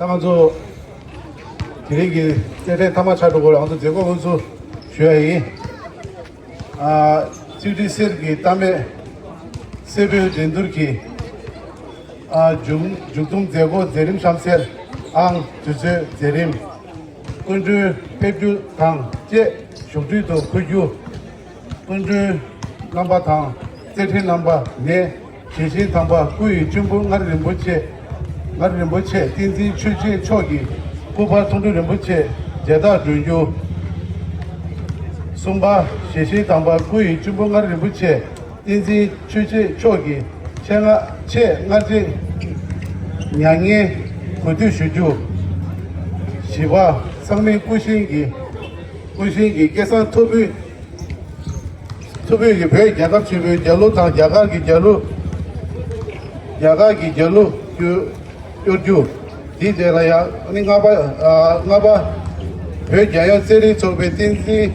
당한조 기레기 때에 타마차도고 한도 제거 원수 쉬어이 지리세르기 땀에 세베 젠두르기 중동 제거 제림 샴셀 앙 주제 제림 군주 페뷰 당제 쇼주도 그주 군주 넘바당 제티 넘바 네 제신 당바 구이 중부 나르는 뭐체 딘지 추지 초기 고바 통도는 뭐체 제다 준주 송바 제신 당바 구이 중부 나르는 뭐체 딘지 추지 초기 제가 제 나지 냥의 고주 수주 시와 상민 꾸신기 개선 토비 배 야가 주비 절로 당 야가기 절로 요주 디제라야 나바 배 야야 세리 조베틴지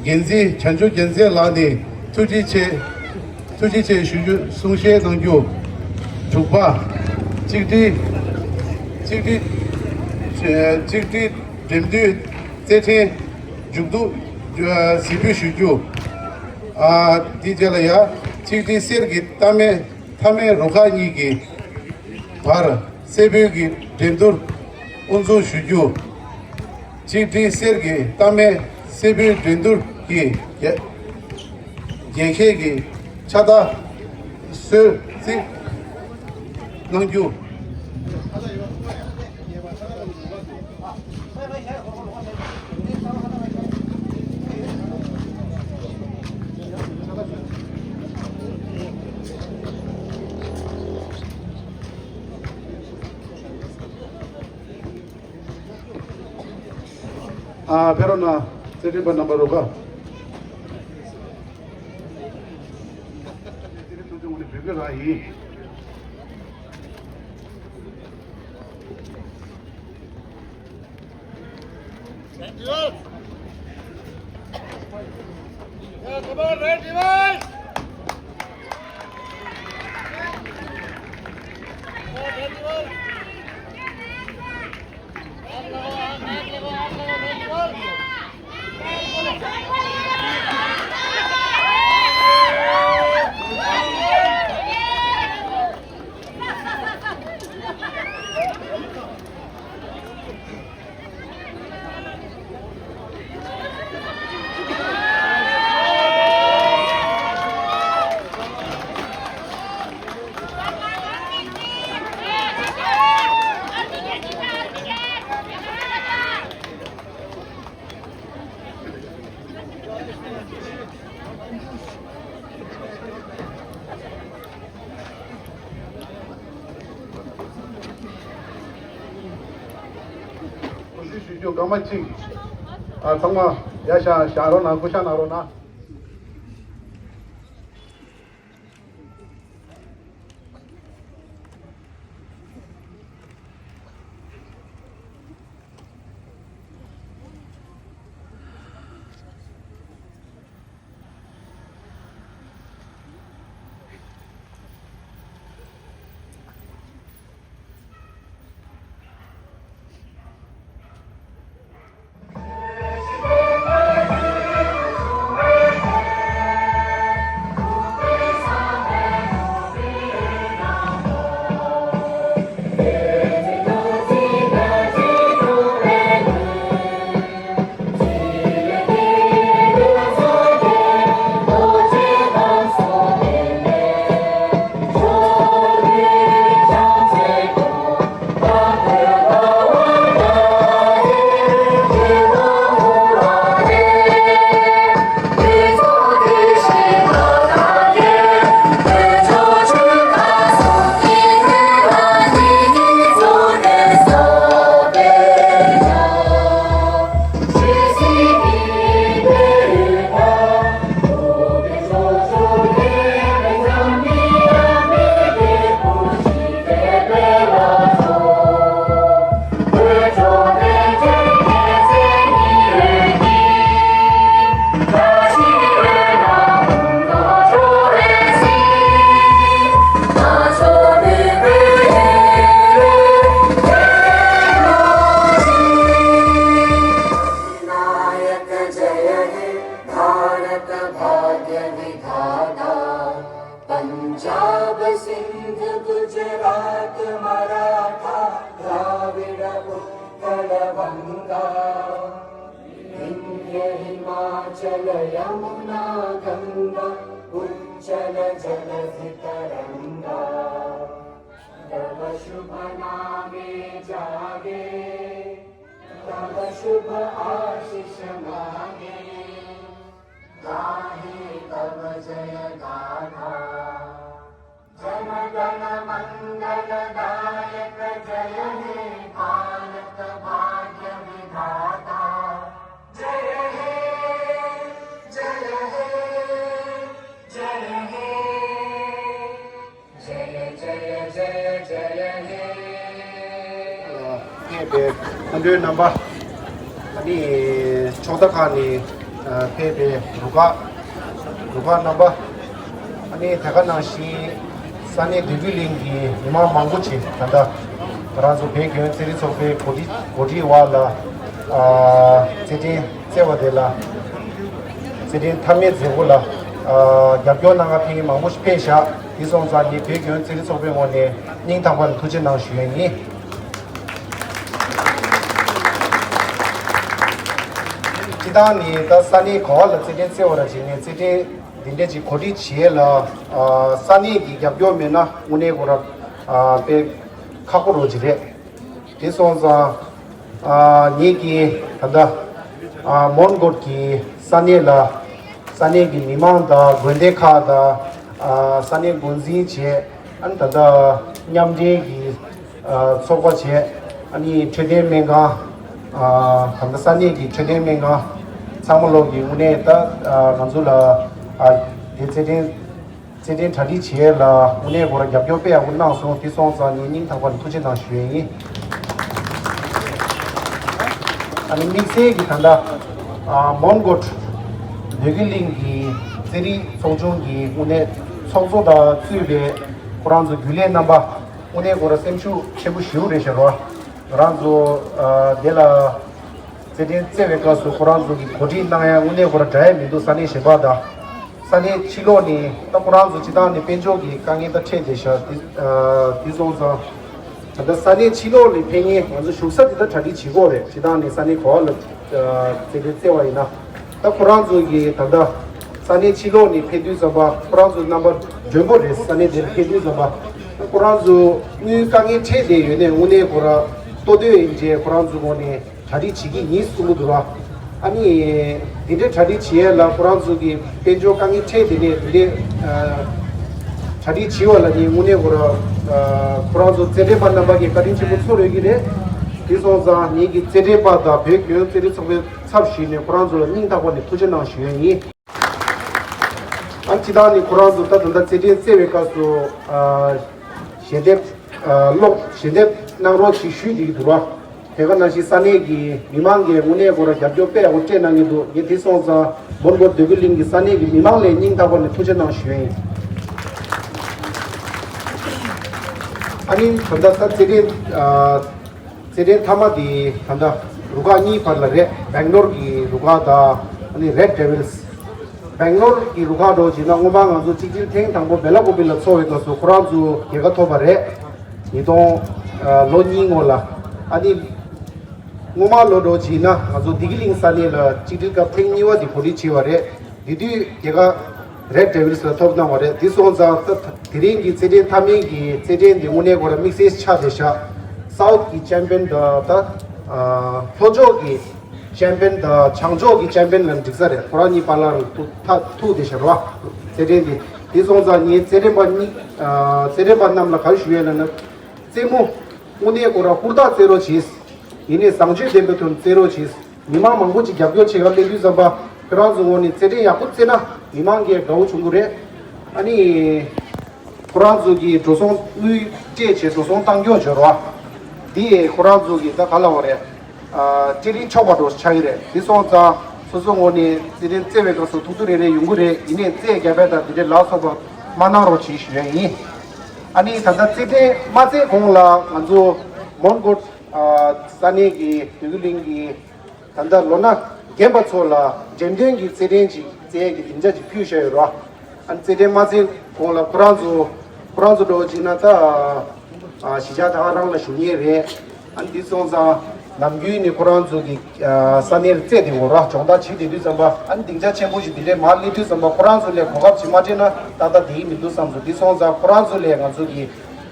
genzi chanchu genzi lani tuji che shuju sungshe nangyu chukpa chikdi jimdu zete jukdu sibu shuju dijalaya chikdi sergi tame roka nigi par sebugi jimdur unzu shuju chikdi sergi tame sebu jimdur ki yenshegi chada su si nangyu 베로나 세리바 넘버로가 우리 비교가 이 Yeah, come on, red device! 요 가마치 정말 야샤 샤로나 구샤나로나 विंध्य हिमाचल यमुना गंगा उज्जल जलधि तरंगा तव शुभ नामे जागे तव शुभ आशीष मागे गाहे तव जय गाथा जन गण मंगल दायक जय हे भारत भाग्य विधाता जय हे जय हे जय हे जय जय जय जय हे นี่เป็นอันเดินนำบ่อันนี้ชดตะคานี่เพเปลูกนำบ่อันนี้ถ้ากันนาชีสันนี่ดิวิลิงกีมามังกุชิกันดาร้านสุเพเกนเซริโซเปโคดีวาลาเจดีเซวเดลาเจดีทำเมเซวลายับย้อนนางพิงมังกุชเพชาที่ส่งสารนี่เพเกนเซริโซเปโมเนนิ่งทำวันทุจนางช่วยนี่ที่ด้านนี้ก็สันนี่ขอแล้วเจดีเซวละจีนี่เจดีดินเดจิโคดีเชียละสันนี่กี่ยับย้อนเมนะอุเนกุระเป็นข้าวโพดจีเร่ที่ส่งสารนี่กี่อันดามอนกดกี่สันนี่ละสันนี่กี่มิมันดากุนเดคาดาสันนี่กุนซีเชอันตัดยำเจกี่สกปรกเชอันนี้เทเดเมงาคำสันนี่กี่เทเดเมงาสามโลกี่อุเนต้ามันสุละเจดีทัดดีเชียละอุเนกุระยับย้อนไปอุนนั่งส่งที่ส่งสารนี่นิ่งทางวันทุจริตนางช่วยนี่อันนี้มิกซ์กี่ทันดามอนกดเดกิลิงกี่เจดีส่งจงกี่อุเนส่งโซดาซื้อเบคุรันจูกุเลนับบ่อุเนกุระเซมชูเชบุชิวเรชรัวคุรันจูเดลาเจดีเซเวกัสคุรันจูกี่โคดีนางยาอุเนกุระใจมิดูสันนี่เชบาดาสันนี่ชิโลนี่ตะคุรันจูจิตานี่เป็นโจกี่กังเกตเทเดชที่ส่งสารแต่สันนี่ชิโลนี่เพลงนี้มันจะชุกสัตย์ที่ทัดดีชิโก้เลยจิตานี่สันนี่ขอเลยเจดีเซวาอินะแต่คุรันจูกี่ทัดดาสันนี่ชิโลนี่เพลงดูสบายคุรันจูนับจงบุรีสันนี่เดลเพลงดูสบายแต่คุรันจูนี่กังเกตเทเดอยู่เนี่ยอุเนกุระตัวเดียวเองเจ้คุรันจูคนนี้ทัดดีชิกินี่สุดดูว่าอันนี้ดิเดทัดดีเชียละคุรันจูกี่เป็นโจกังเกตเทเดเนี่ยดิเดทัดดีชิวละนี่อุเนกุระคุรันจูเจเดบันนับกี่การินชิบุตสุเลยกี่เนี่ยที่ส่งสารนี่กี่เจเดบันดาเบกยูเจเดสมัยทับชีเนี่ยคุรันจูนิ่งตะวันนี้ทุจริตนางช่วยนี่อันที่ด้านนี้คุรันจูตัดตั้งแต่เจเดเซเวกัสตัวเชเดลงเชเดนางรถชิชุดีตัวเฮกันนั่นสิสันนี่กี่มิมังเกอุเนกุระยับยบเปย์อุเจนังยี่ตัวยี่ที่ส่งสารบนบนเดวิลิงกี่สันนี่กี่มิมังเลยนิ่งตะวันนี้ทุจริตนางช่วยอันนี้ทำได้สักเจดีทำมาดีทำได้ลูกนี่พันละเร่แบงก์ลูกี่ลูกตาอันนี้เรดเดวิลส์แบงก์ลูกี่ลูกโดจีน่างงมังจูจิจิเทงทั้งหมดเบลล์บุบิลล์โซ่ก็สุขรามจูเกี่ยวกับทบาร์เร่นี่ต้องโลนิงโอละอันนี้งมังโลโดจีน่าจูดิกิลิงสันนี่ละจิจิกับเทงนี่ว่าดิพูดิชิวาร์เร่ดิเกี่ยวกับRed Devils la top na wale this one za tiring ki city thaming ki city de une gora mixes cha desha south ki champion da ta Hojo ki champion da Changzhou ki champion lan dixare purani pala tu desha ro city de this one za ni city ban nam la khai shue lan semu une gora hurda zero chis ine sangje de beton zero chis nima mangbo chi gyabyo che ga le yu za ba 그런 중원이 제대 약국제나 이만게 가우 중국에 아니 그런족이 조선 의제 조선 당교 저와 뒤에 그런족이 다 갈라오래 제리 초바도 차이래 디송자 소송원이 제리 제외 가서 두드레레 용구레 이내 제 개배다 이제 라서버 만나로 지시행이 아니 단다 제대 마제 공라 안주 몬곳 산이기 드글링기 단다 로나 gembatsola jemdengi tserenji tsegi injaji pyushayorwa an tsere mazi kola kuranzo do jinata shijata arangla shunye re an disonza 남규인이 코란족이 산일 제디 오라 정다 치디도 좀봐 안 딩자 쳔보지 디레 말리도 좀봐 코란족레 고갑지 마제나 다다 디미도 삼조 디송자 코란족레 가족이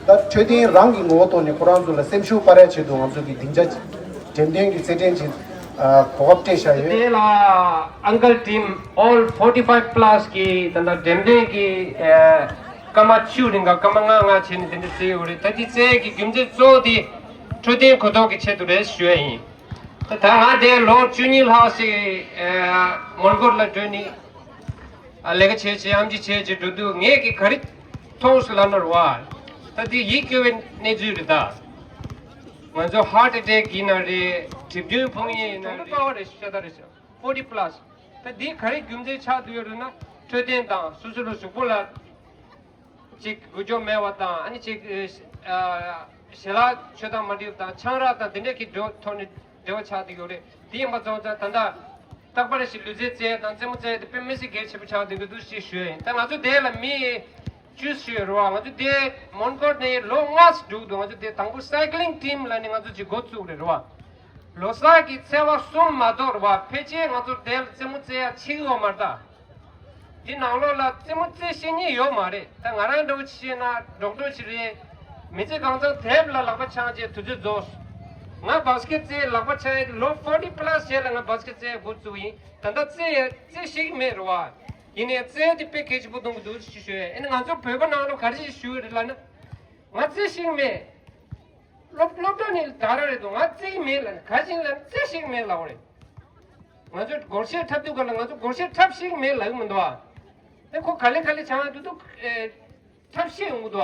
다 최대 랑기 모토니 코란족레 셈슈 파레치도 가족이 딩자 젠댕기 세텐지 고갑테샤에 Dela uncle team all 45 plus ki tanda demde ki kama churinga kama nga chin den se uri tadi se ki gimje zo di chode kodo ki che dure shue yin ta ha de lo chunil ha se mongol la doni alega che che amji che che dudu nge ki kharit thos lanor wa tadi yi kyo ne juri da 먼저 heart attack 이날에 집중 병이 이날에 파워를 시작하랬어 40 plus 근데 거리 금제 차도요나 최대한 수술을 수불라 직 구조 매왔다 아니 직 셀라 쳐다 말이다 창라다 근데기 돈이 되어 차도요래 뒤에 맞아서 단다 딱바리 실루제제 단점제 페미시 게치 부차도도 시슈에 단 아주 대라 미 주스로 아주 대 몬코네 롱아스 두도 아주 대 당부 사이클링 팀 라닝 아주 지고츠우레로 로사기 세와 숨마도르와 페제 아주 대 세무제 치고 말다 이 나올라 세무제 신이 요 말에 당 아란도 치나 doktor 치레 미제 강장 대블라 라바 차제 두제 조스 nga basket se lagba chai lo 40 plus je nga basket se gutsuyi tanda se shik me rwa ine se di package budung du shishwe ene nga zo pego na lo karji shue la na nga se shik me lo to ni darare do nga se me la kajin la se shik me la ore nga zo gorse thap du ga nga zo gorse thap shik me la mun do e ko khale chang du thap shik mu do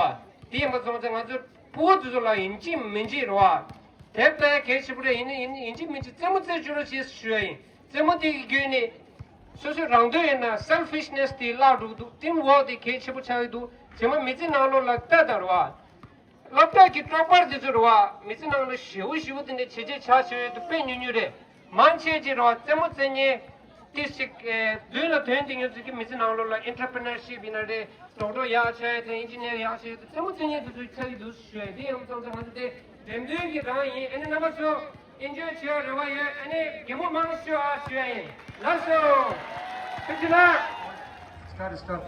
di ma zo nga zo po du la inji menji rwa 대표 게시물에 있는 인지민지 때문에 주로 시스슈에 때문에 이게 소셜 랑도에나 selfishness 디 라우도 팀워디 게시물 차이도 정말 미지 나로 락다더와 락다기 트로퍼 되더와 미지 나로 쉬우쉬우든데 체제 차셔도 빼뉴뉴래 만체지로 때문에 디식 둘러 된딩 요즘 미지 나로 엔터프레너십 이나데 도도 야체 엔지니어 야체 때문에 도 차이도 쉬어야 돼 엄청 하는데 demdegi rai ene namaso enjoy chyo rewaye ene gemo mangsyo asye laso pitna start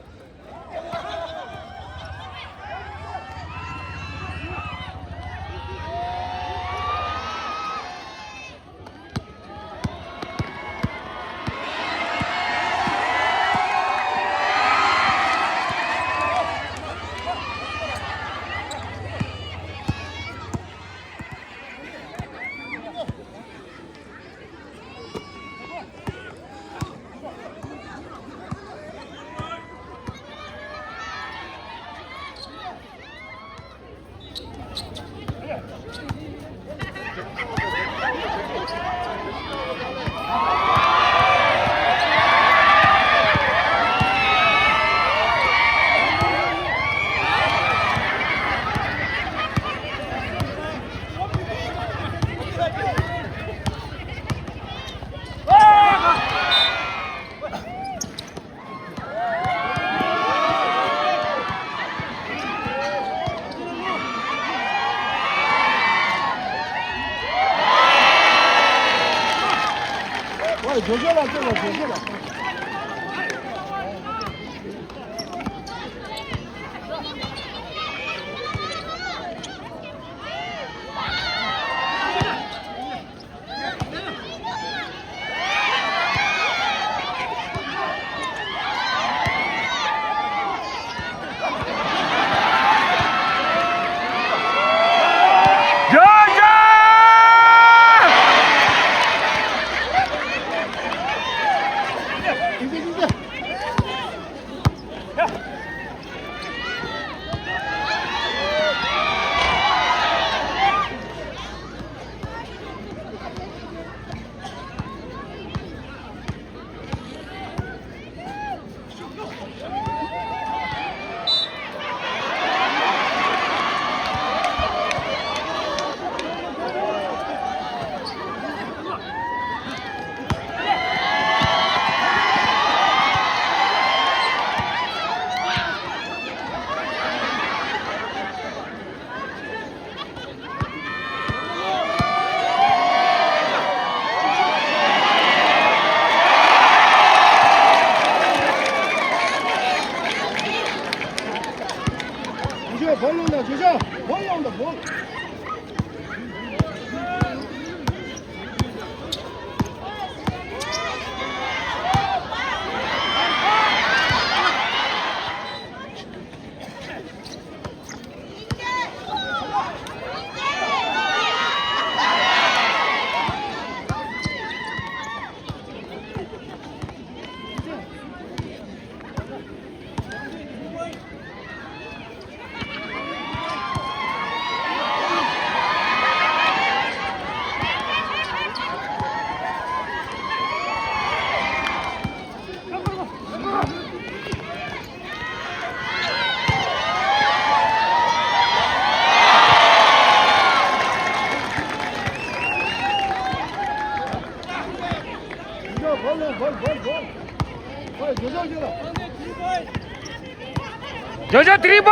조조 드리블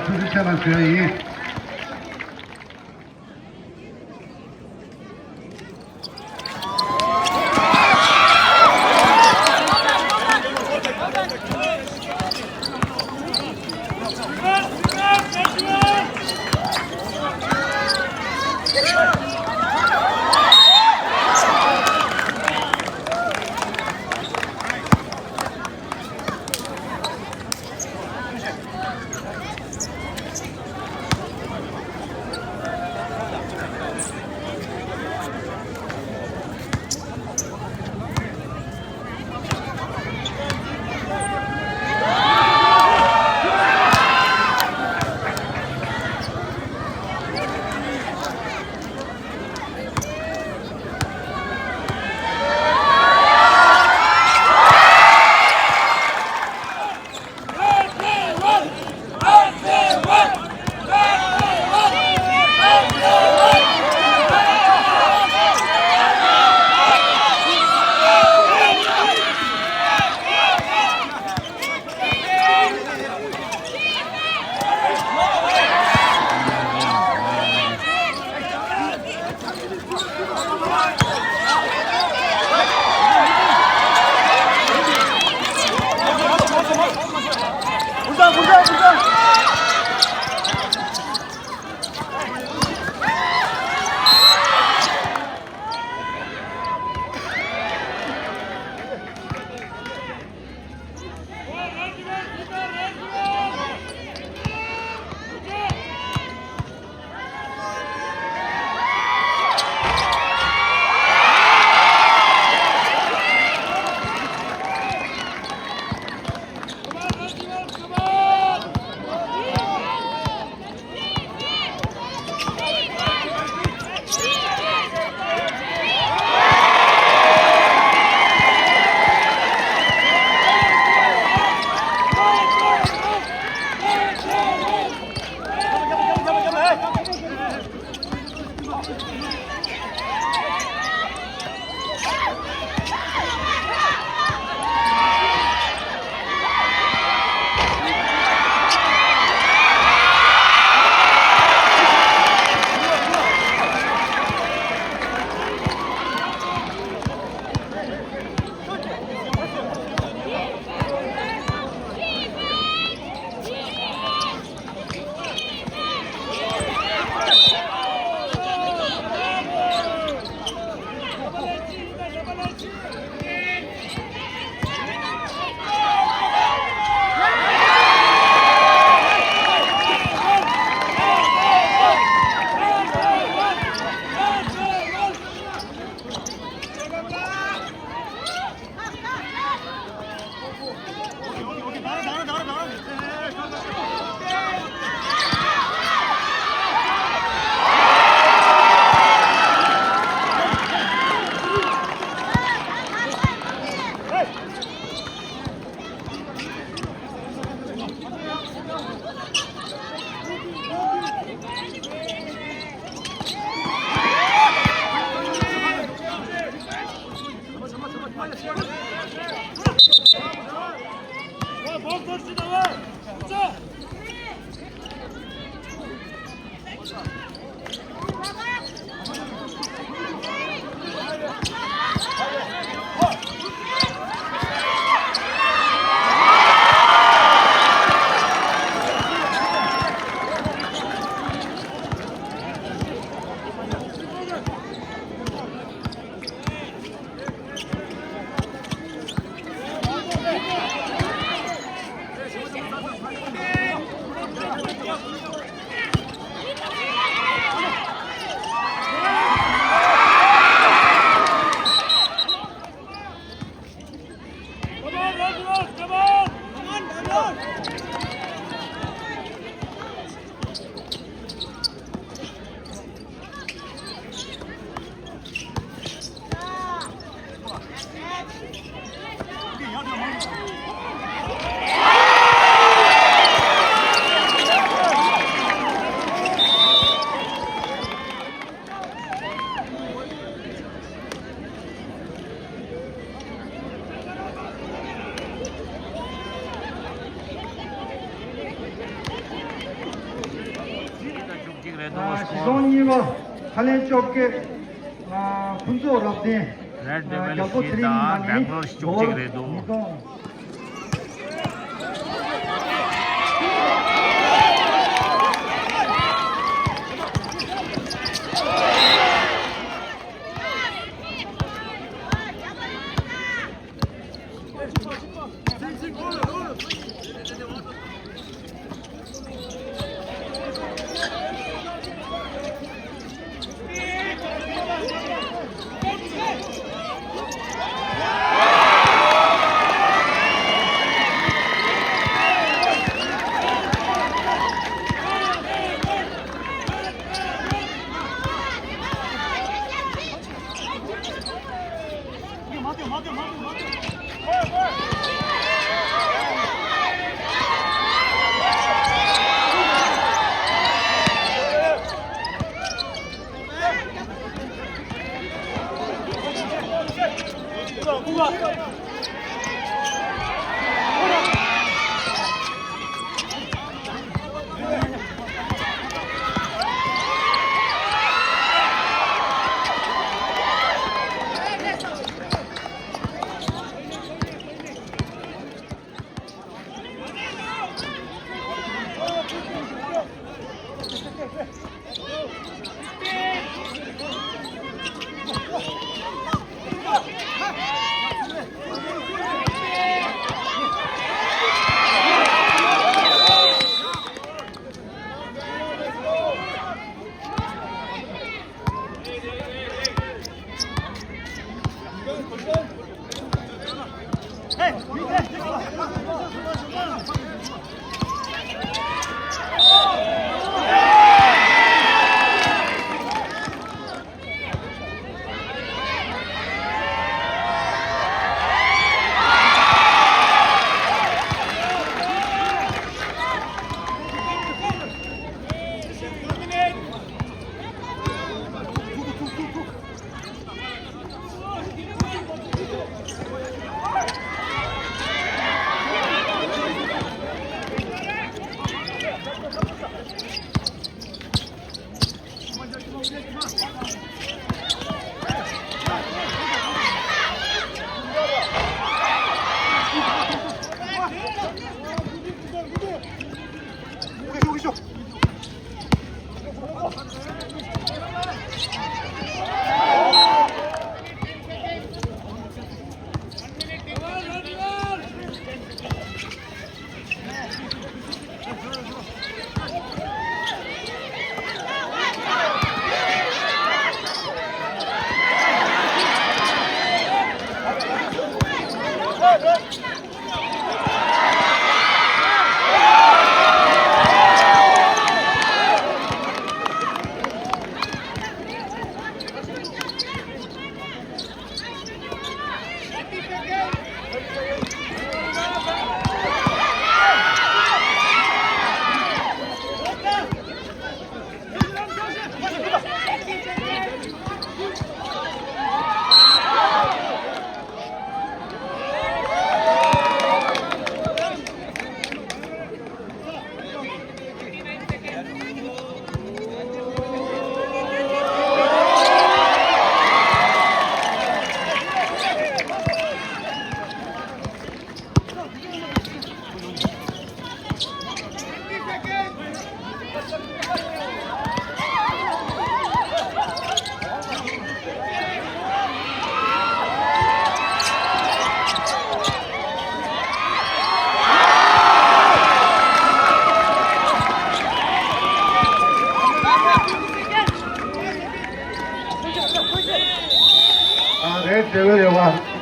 这是下半决议。 시선이와 할래 쪽게 분도 어렵네. Red Devil Shida, Bangalore Chukchik Redo.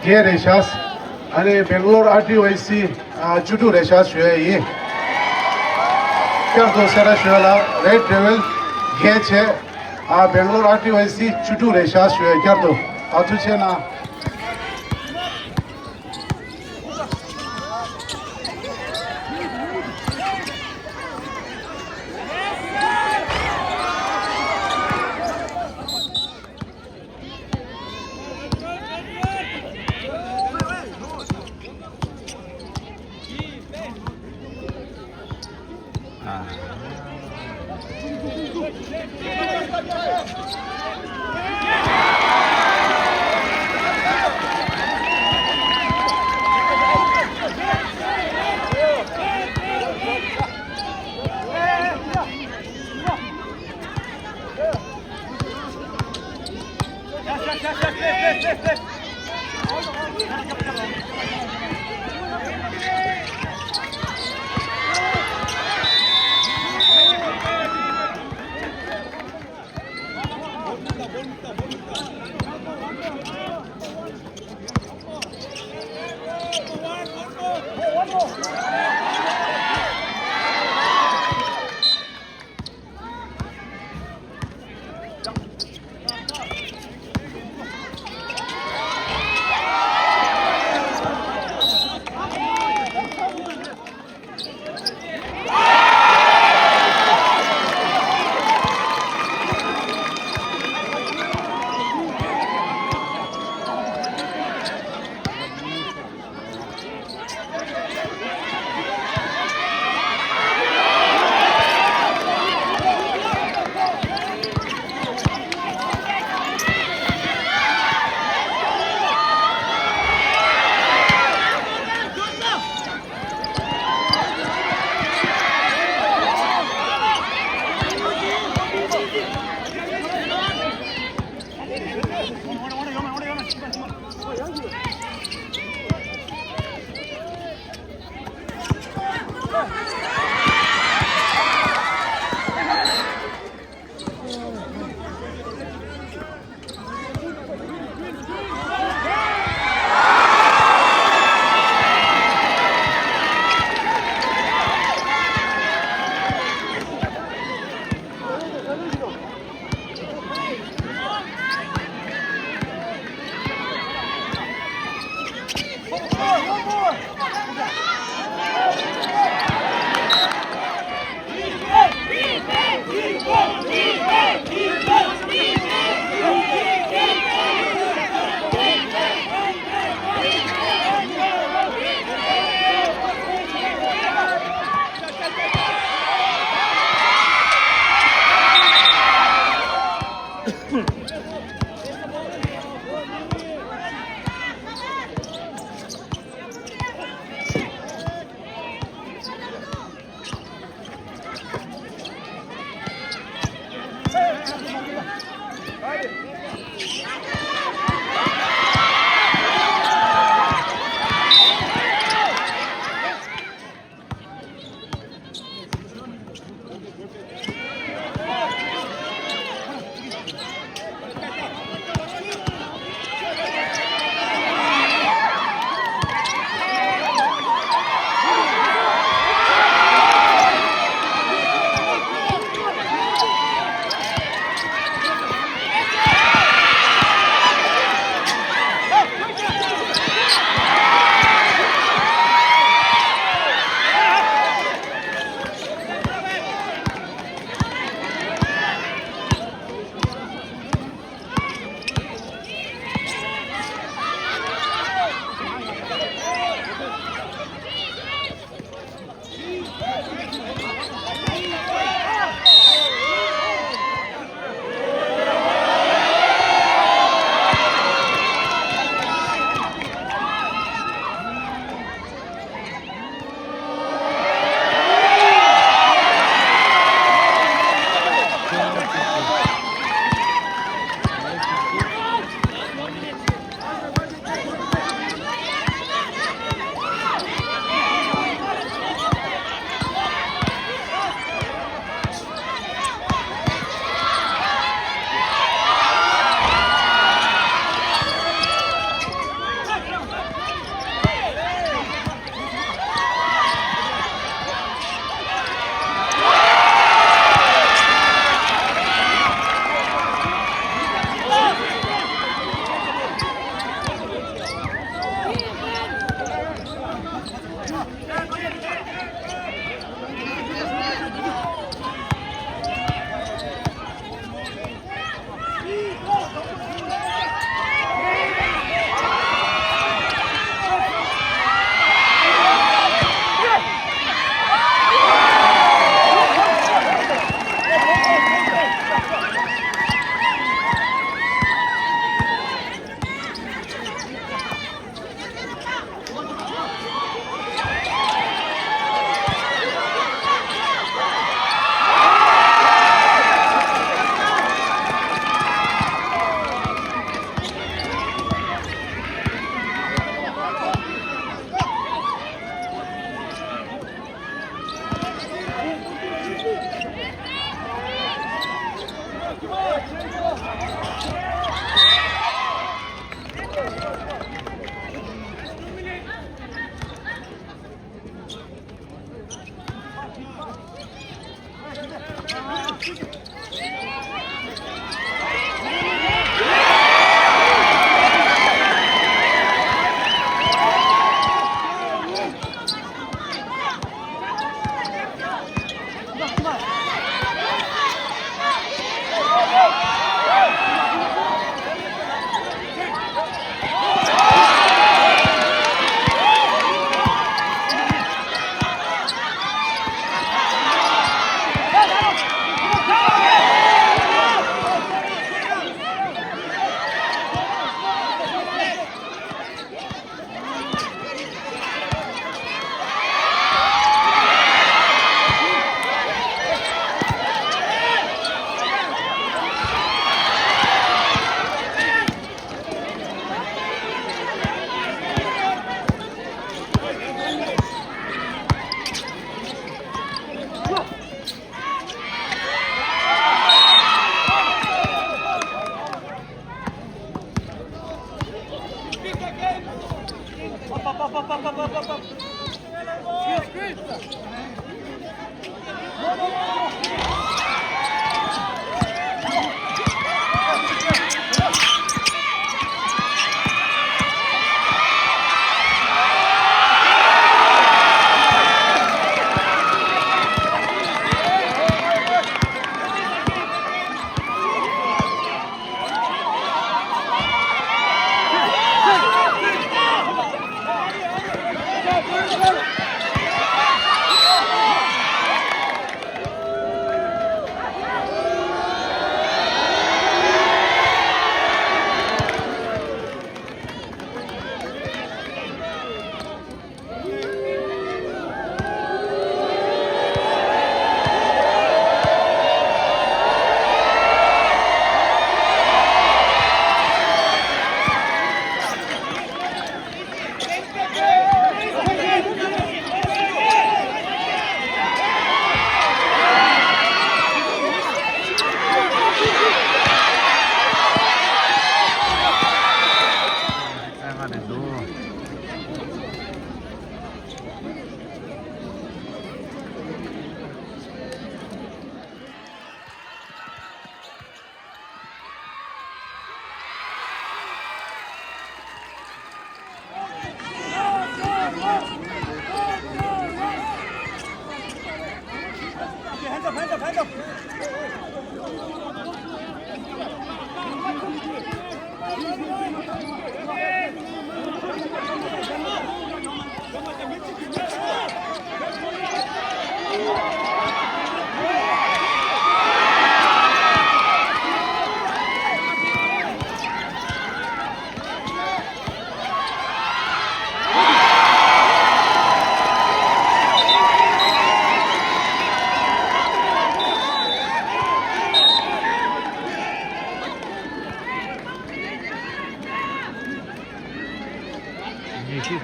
게 레샤스 아니 뱅글로르 RTOC 주두 레샤스 쉐이 캬도 세라 쉐라 레드 트래블 게체 뱅글로르 RTOC 주두 레샤스 쉐이 캬도 아투체나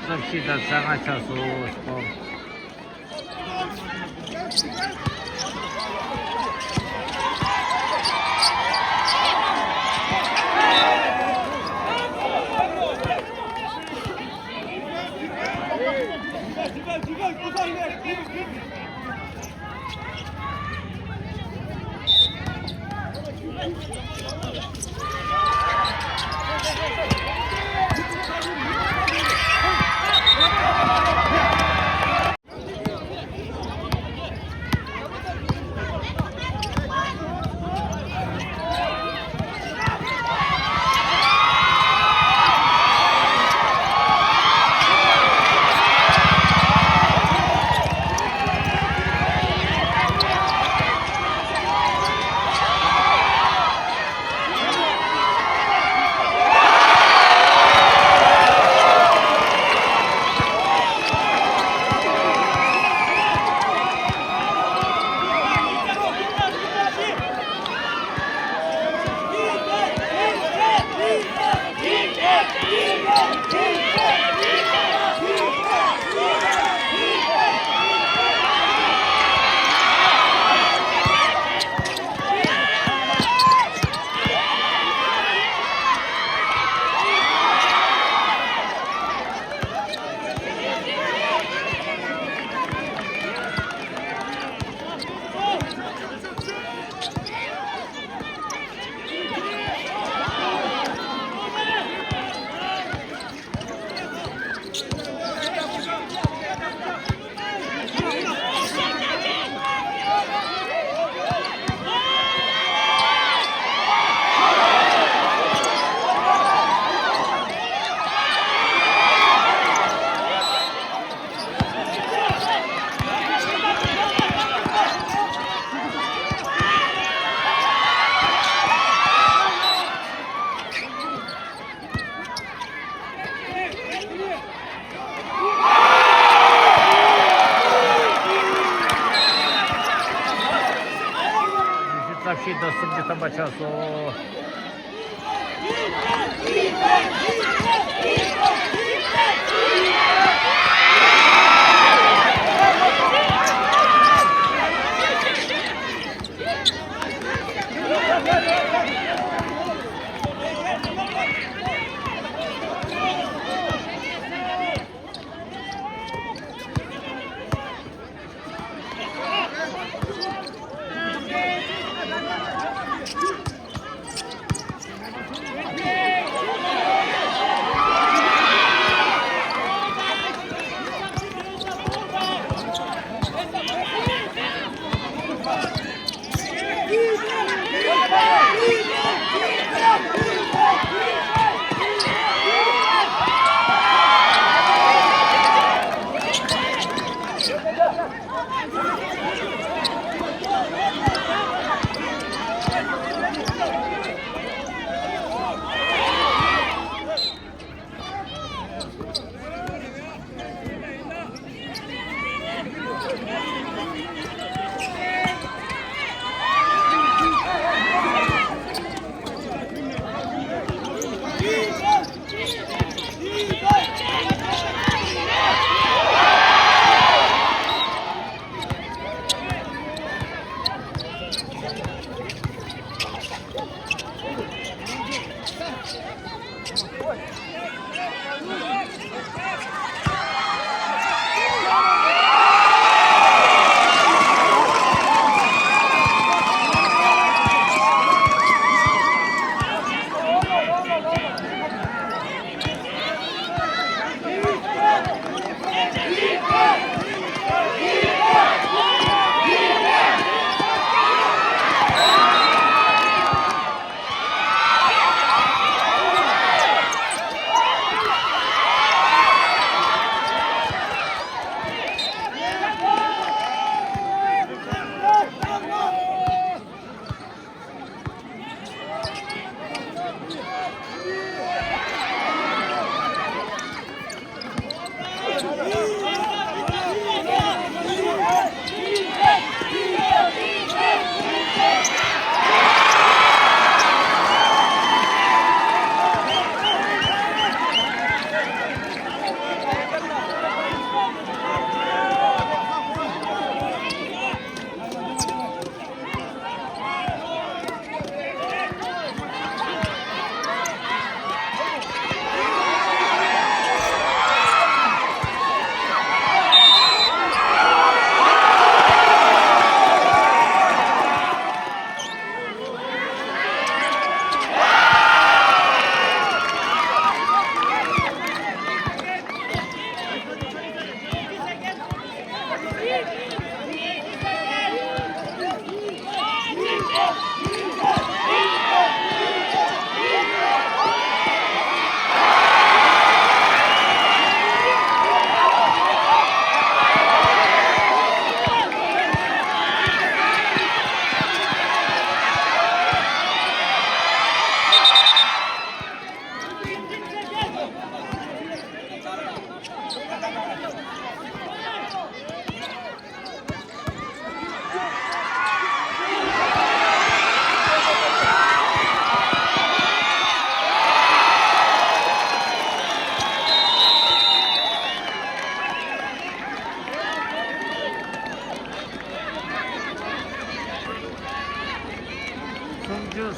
20 상하차수 스포. Сообщить до суббота часу.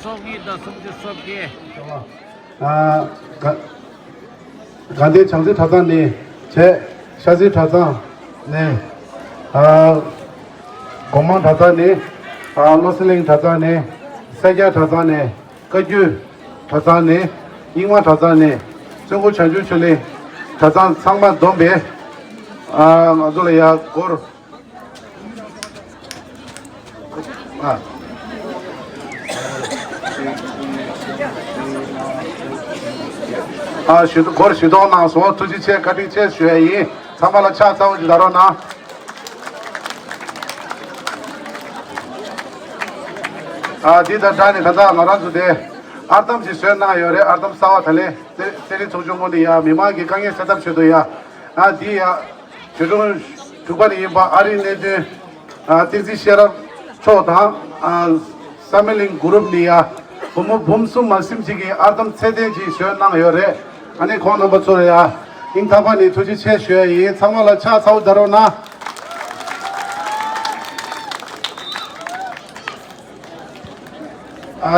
수업이다 성주 수업기 간대 정세 타산이 제 샤지 타산 네 공만 타산이 노슬링 타산이 세자 타산이 거주 타산이 인화 타산이 중국 전주 출리 타산 상만 동배 아둘이야 고르许多过许多呢，说出去去各地去学艺，参加了恰早就到了呢。第的站里看到马上就的，阿当是学那有的，阿当烧他嘞，这里从中国的呀，密码给刚刚设到学的呀，第呀，其中主管的把阿里那的电子写了初堂310 그룹 니야 봄수 말씀지기 아담 세대지 시원랑 요래 아니 코너 버소야 인타반이 투지 최쉐이 상말라 차 사우다로나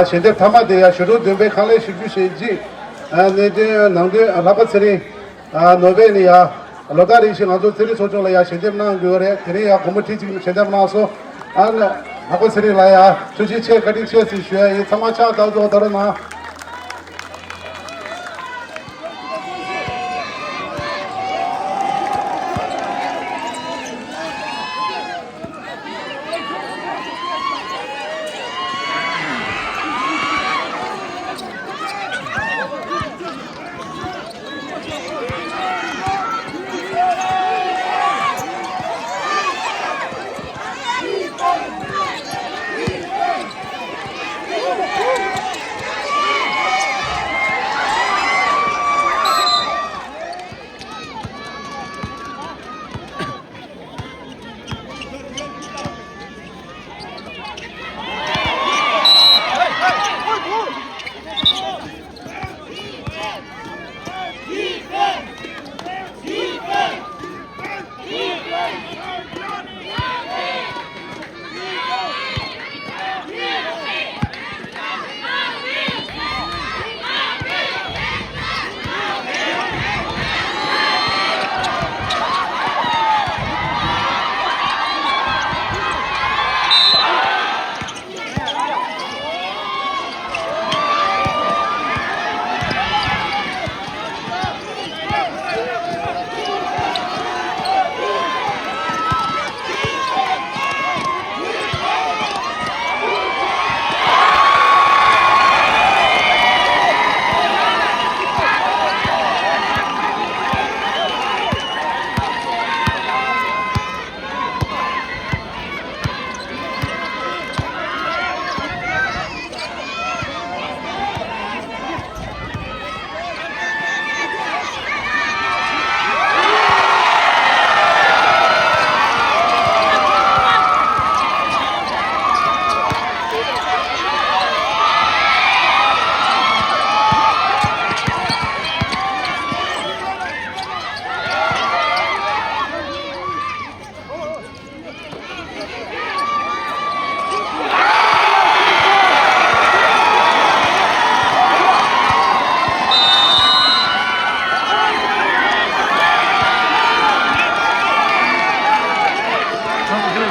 현대 타마데야 슈로 덴베 칼레 슈주시지 네데 남데 라바스리 노베니야 로다리시 나도 들이 소정라야 현대만 그래 그래야 고무티 지금 현대만서 하고 스리라야 주지체 거리체스 쉬어 이 상마차 다도 더러나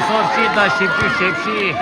수업시다 십시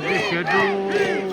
주지 쉐두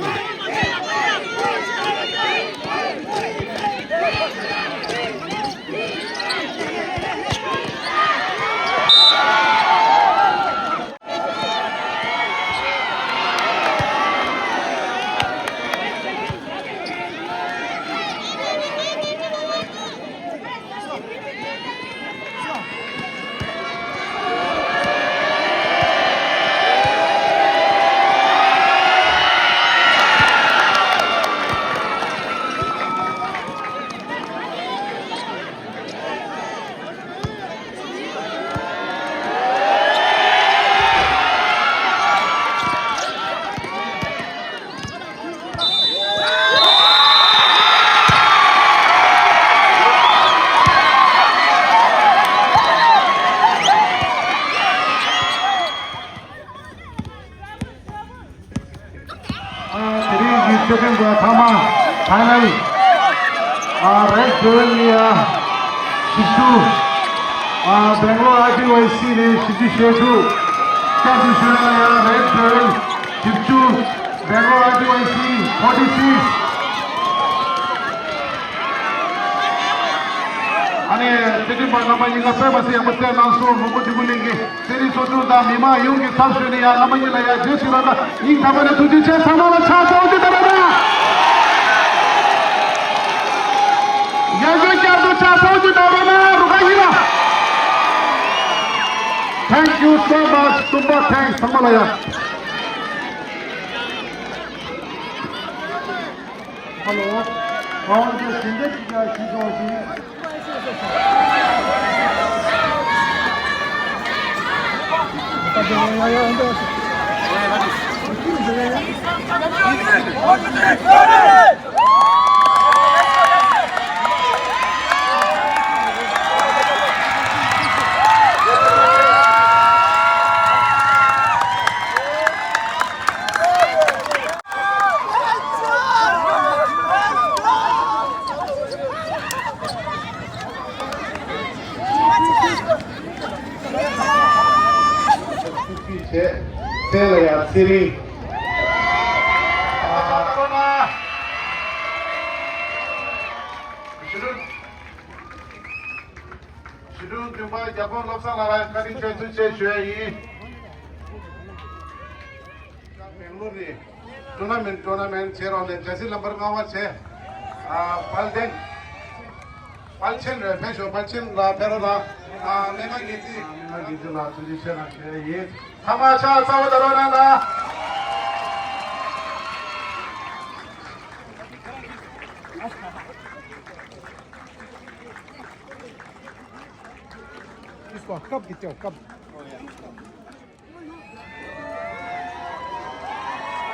second Thama final red girl Shishu Bangalore IPYC ने Shishu Shetu championship red girl Shishu Bangalore IPYC 46 आणि त्याची नमनीला फेमस आहे मग नासो मोठी बोलेंगे तेरी सोचू दा मीमा येऊन के सामने या नमनीला या जे शिराला इन थांबने तुझीचे समाला छाप होती दरना या जे क्या तो छाप होती दरना रुकाईला थैंक यू सो मच तुम्बा थैंक्स समाला या हेलो कौन के सिंधे की शिकोजी Celia Siri Shuru Dubai Japon Loksa Narayan Kari Chetu Che Shue Bengaluru tournament chair on the Jesse number Gawa Che Palden Palchen Pesho Palchen La Perona Nema Giti La Tradition Che Tamasha Sawadarana इसको कब कितने कब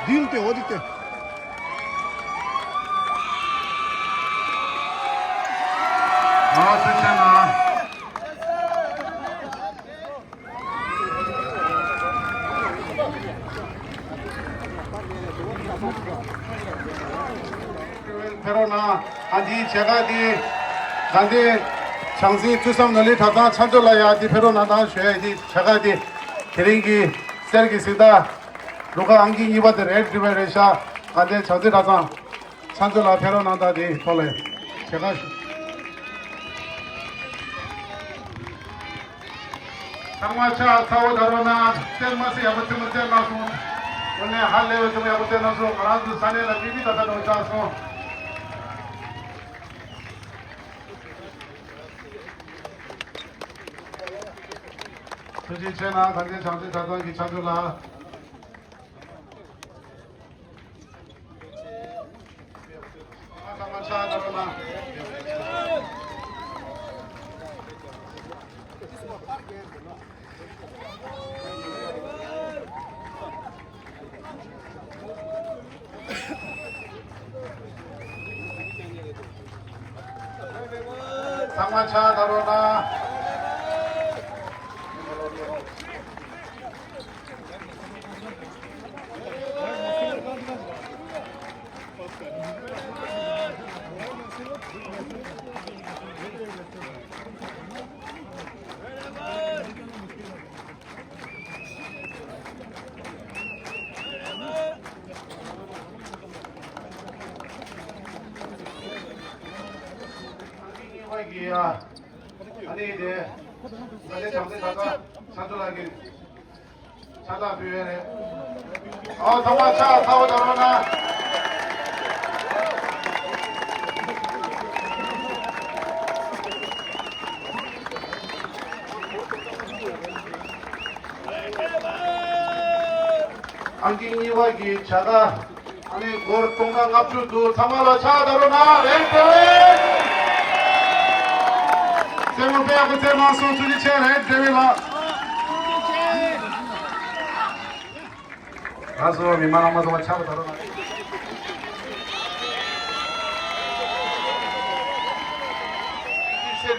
दिन पे हो दिते हाँ सच्चा ना 페로나 한지 제가 디 단지 장시 주섬 널리 타다 찬졸라야 디 페로나다 쉐디 제가 디 드링기 세르기스다 로가 안기 이바들 에드베레샤 간데 저들 가서 찬졸라 페로나다 디 톨레 제가 상마차 사오다로나 텔마스 야부트무 텔마스 오늘 할레웨스 야부테나서 라즈 사네라 비비다다 노자서 수지체나 단계 장지 자동기 차줄라 상마차 다로나 상마차 다로나 이와기야 아니 이제 아니 정신 가서 산돌하기 찾아 비회네 정화차 타고 들어오나 안경이와 기차가 아니 그 동강 앞주도 사마라 차다로나 렌트웨 세물 빼고 세만 소수지 체 렌트웨가 가서 미만한 마도가 차고 다로나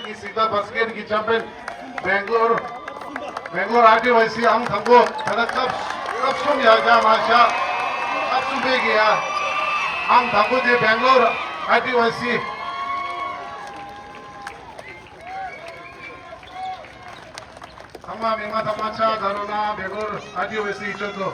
की सीधा बास्केट की चैंपियन बेंगलोर आदिवासी हम थको कब सुन जा माशा कब सुबह गया हम थको जे बेंगलोर आदिवासी हमारे माता माचा धरोना बेंगलोर आदिवासी चलो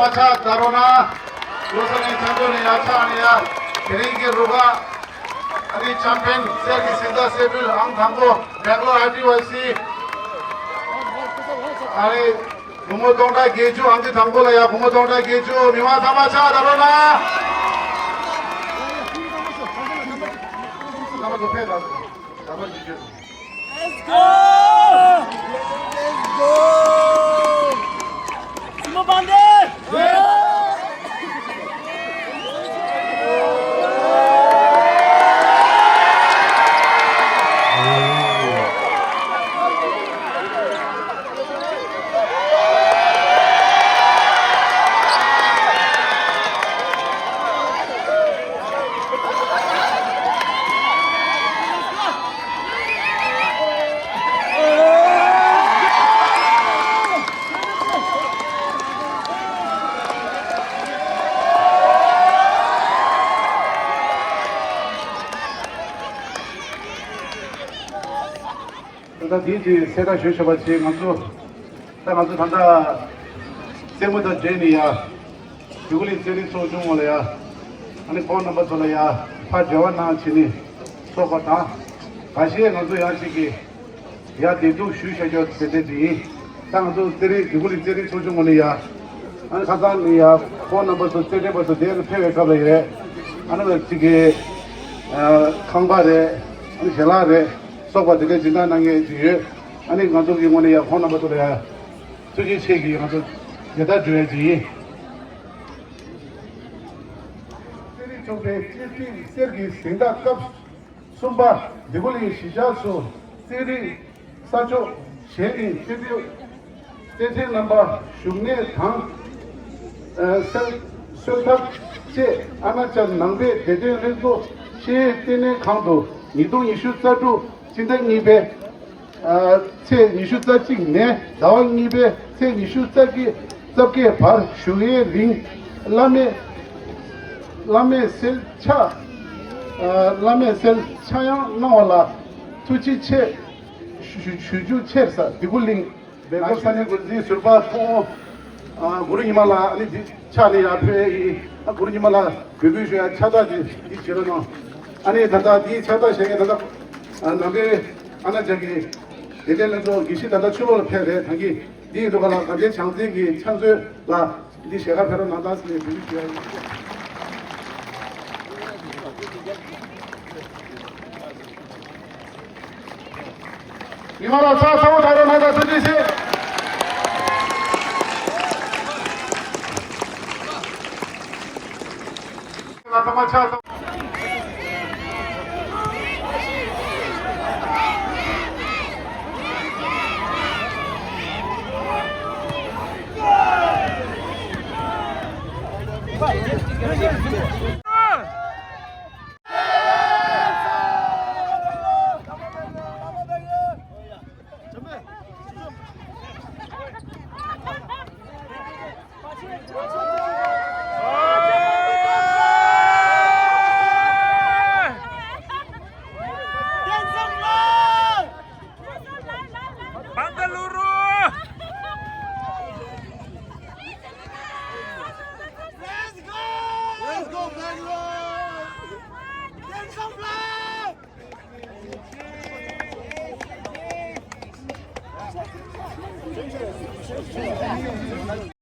समाचार दारोना लोसने चंदोने अच्छा आनिया खेलें के रुगा अरे चैंपियन से की सीधा से भी हम थको बेंगलोर आदिवासी अरे कुमोदोंडा गेजू हम ती थको ले या कुमोदोंडा गेजू मिवा समाचार दारोना नमः दोपहर दाबर दीजिए Let's go! Semua bandit! 일단 뒤지 세다 쉬셔봤지 강수 강수 단다 세무더 제니야 유글리 제니 소중올래야 아니 폰 넘버 돌아야 파 저완나 치니 소바다 가시에 강수 야시기 야 대도 쉬셔져 세대지 강수 데리 유글리 제니 소중올래야 아니 가산이야 폰 넘버 세대버서 대를 폐회 가버려 아니 지게 강바래 아니 헬라래 소바 되게 지나나게 뒤에 아니 가족 이번에 야 폰 넘버 돌아야 저기 책이 가서 여다 줘야지 세리 쪽에 찌찌 세기 생각급 숨바 디골이 시자수 세리 사조 셰리 세디오 세세 넘버 슈네 당 설탁 제 아마천 낭베 대대는도 셰티네 강도 이동 이슈 자주 진짜 니베 제 이슈 자지 네 다원 니베 제 이슈 자기 저게 바 슈에 링 라메 셀차 라메 셀 차양 나올라 투치체 슈주 체사 디굴링 베고산에 고지 술바 포 구르히말라 아니 차니 앞에 이 구르히말라 그비슈야 차다지 이 지르노 아니 다다 디 차다 셰게 다다 나게 하나 저기 예전에도 기시 다다 추로를 패래 당기 니도 가라 가게 장대기 찬수라 니 제가 별로 나다스니 비비야 이마라 차 사고 다른 하나 드리시 나타마 차 Vai,